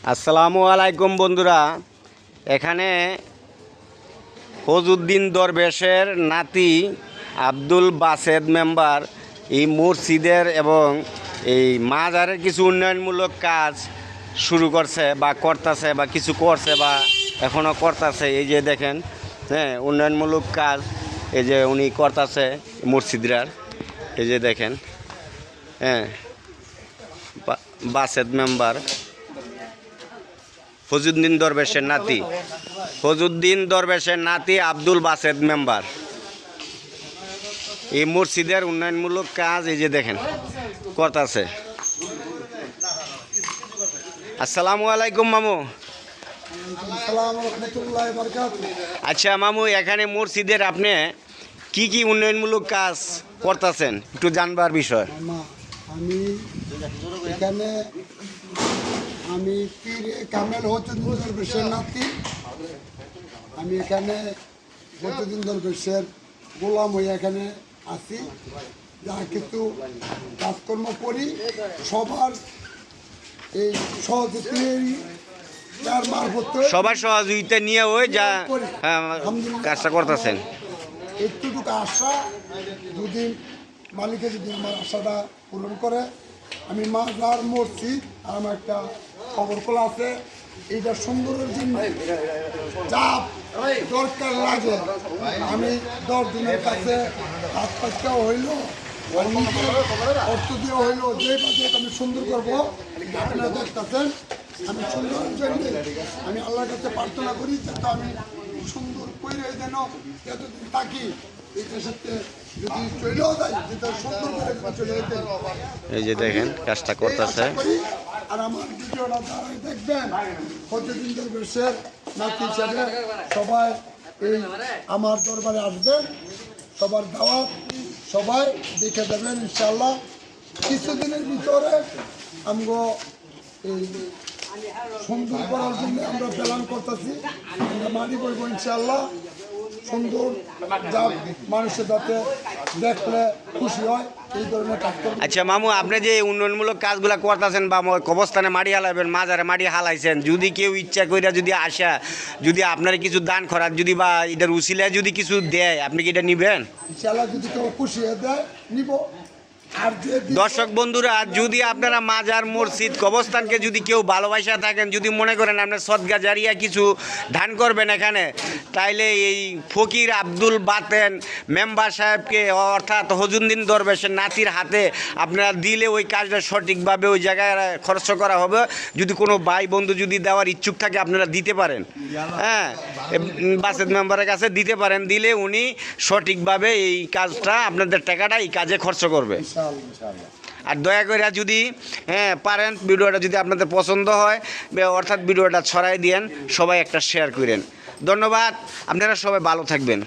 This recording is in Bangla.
আসসালামু আলাইকুম বন্ধুরা, এখানে ফজউদ্দিন দরবেশের নাতি আব্দুল বাসেদ মেম্বার এই মসজিদের এবং এই মাজারের কিছু উন্নয়নমূলক কাজ শুরু করছে বা করতেছে বা কিছু করছে বা এখনও করতেছে। এই যে দেখেন, হ্যাঁ, উন্নয়নমূলক কাজ এই যে উনি করতেছে মসজিদরার। এই যে দেখেন, হ্যাঁ, বাসেদ মেম্বার ফজউদ্দিন দরবেশের নাতি, ফজউদ্দিন দরবেশের নাতি আব্দুল বাসেদ মেম্বার এই মসজিদের উন্নয়নমূলক কাজ এই যে দেখেন করতেছে। আসসালামু আলাইকুম মামু। আচ্ছা মামু, এখানে মসজিদের আপনি কি কি উন্নয়নমূলক কাজ করতেছেন একটু জানবার বিষয়। আমি পীর কামেল ফজউদ্দিন দরবেশের নাতি। আমি এখানে ফজউদ্দিন দরবেশের গোলাম হয়ে এখানে আছি। যা কিছু কাজকর্ম করি সবার এই সবার সহযোগিতা নিয়ে ওই যা কাজটা করতেছেন। একটুটুকু আশা যদি মালিকে যদি আমার আশাটা পূরণ করে, আমি মাজার মসজিদ আর আমার একটা খবর খোলা আছে, এইটা সুন্দরের জন্য যা দরকার লাগে আমি 10 দিনের কাছে কাজ পাচ্ছাও হইল অর্থ দিয়ে হইল, যে বাজেট আমি সুন্দর করবো আপনারা দেখতেছেন। আমি সুন্দরের জন্য আমি আল্লাহর কাছে প্রার্থনা করি যাতে আমি সুন্দর করে যেন এতদিন থাকি এইটার সাথে যদি চলেও যায় যেটা সুন্দর করে চলে যেতে। এই যে দেখেন কাজটা করতেছে। আর আমার ভিডিওটা যারা দেখবেন ফজউদ্দিন দরবেশের নাতি হিসাবে সবাই এই আমার দরবারে আসবেন, সবার দাওয়াত, সবাই দেখে দেবেন ইনশাআল্লাহ। কিছুদিনের ভিতরে আমরা এই সুন্দর করার জন্য আমরা প্ল্যান করতেছি, আমরা মানি করবো ইনশাআল্লাহ। সুন্দর যা মানুষের যাতে দেখলে খুশি হয় এই ধরনের কাজ করবো। আচ্ছা মামু, আপনি যে উন্নয়নমূলক কাজগুলো করতেছেন বা কবরস্থানে মাটি হালাবেন, মাজারে মাটি হালাইছেন, যদি কেউ ইচ্ছা করে যদি আসা যদি আপনার কিছু দান করার যদি বা এটার উসিলায় যদি কিছু দেয়, আপনি কি এটা নিবেন? ইনশাআল্লাহ যদি কেউ খুশি হয়ে দেয় নিব। দর্শক বন্ধুরা, যদি আপনারা মাজার মসজিদ কবরস্থানকে যদি কেউ ভালোবাসা থাকেন, যদি মনে করেন আপনার সদকা জারিয়া কিছু দান করবেন এখানে, তাইলে এই ফকির আব্দুল বাতেন মেম্বার সাহেবকে অর্থাৎ ফজউদ্দিন দরবেশের নাতির হাতে আপনারা দিলে ওই কাজটা সঠিকভাবে ওই জায়গায় খরচ করা হবে। যদি কোনো ভাই বন্ধু যদি দেওয়ার ইচ্ছুক থাকে আপনারা দিতে পারেন, হ্যাঁ, বাসেদ মেম্বারের কাছে দিতে পারেন। দিলে উনি সঠিকভাবে এই কাজটা আপনাদের টাকাটা এই কাজে খরচ করবে। আর দয়া করে যদি পারেন ভিডিওটা যদি আপনাদের পছন্দ হয় অর্থাৎ ভিডিওটা ছড়াই দিয়েন, সবাই একটা শেয়ার করেন। ধন্যবাদ, আপনারা সবাই ভালো থাকবেন।